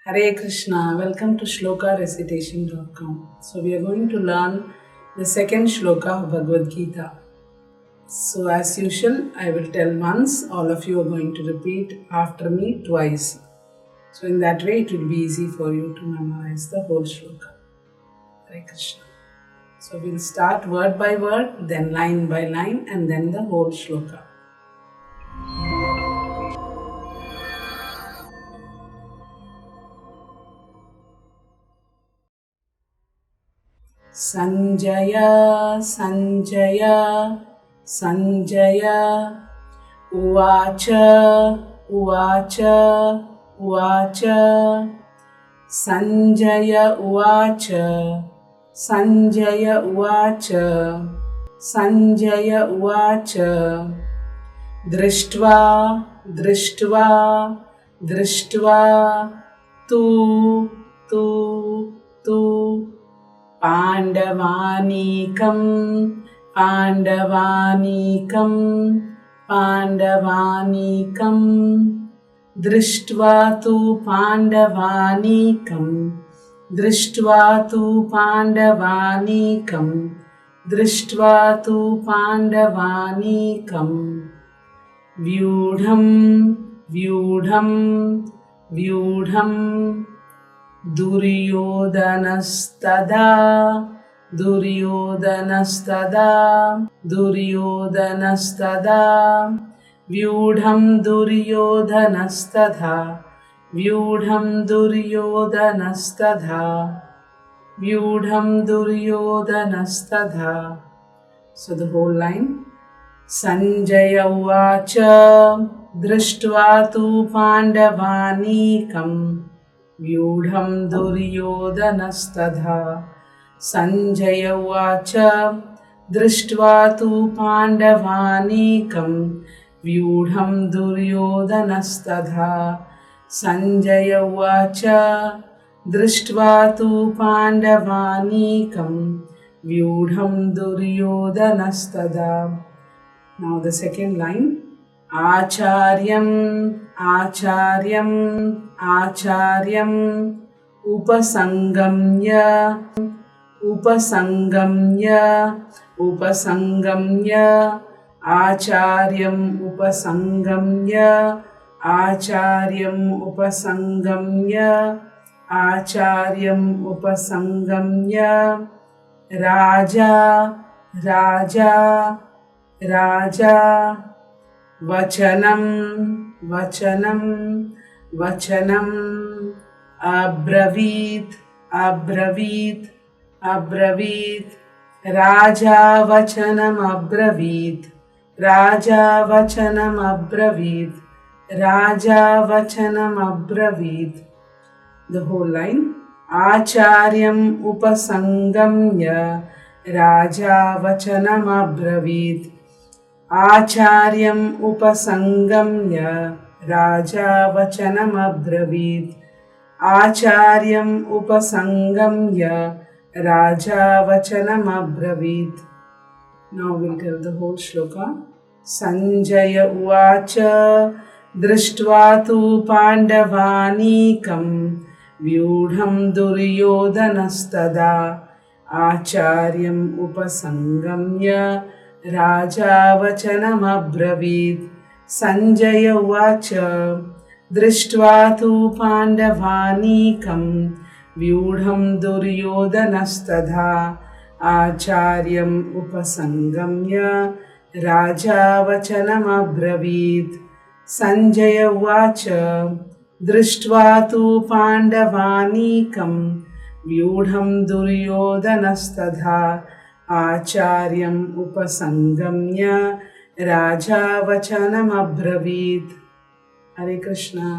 Hare Krishna, welcome to shlokarecitation.com. So we are going to learn the second shloka of Bhagavad Gita. So as usual, I will tell once, all of you are going to repeat after me twice. So in that way it will be easy for you to memorize the whole shloka. Hare Krishna. So we'll start word by word, then line by line, and then the whole shloka. Sanjaya Uvacha Sanjaya Uvacha Drishtva Tu Pandavanikam Drishtva tu Pandavanikam Vyudham Duryodanastada Vyudham Duryodhanastadha. So the whole line. Sanjaya Uvacha Drishtva tu Pandavanikam Vyudham Duryodhanastadha. Sanjaya Uvacha Drishtva tu Pandavanikam Vyudham Duryodhanastadha. Sanjaya Uvacha Drishtva tu Pandavanikam Vyudham Duryodhanastadha. Now the second line. Acharyam Upasangamya Acharyam Upasangamya Raja Vachanam Abravit Raja Vachanam Abravit. The whole line. Acharyam Upasangamya Raja Vachanam Abravit. Acharyam Upasangamya Raja Vachanam Abravit. Acharyam Upasangamya Raja Vachanam Abravit. Now we'll tell the whole shloka. Sanjaya Uvacha Drishtva tu Pandavanikam Vyudham Duryodhanastada Acharyam Upasangamya Raja Vachanam Abravit. Sanjaya Uvacha Drishtva tu Pandavanikam Vyudham Duryodhanastadha Acharyam Upasangamya Raja Vachanam Abravit. Sanjaya Uvacha Drishtva tu Pandavanikam Vyudham Duryodhanastadha Acharyam Upasangamya Raja Vachanam Abravit. Hare Krishna.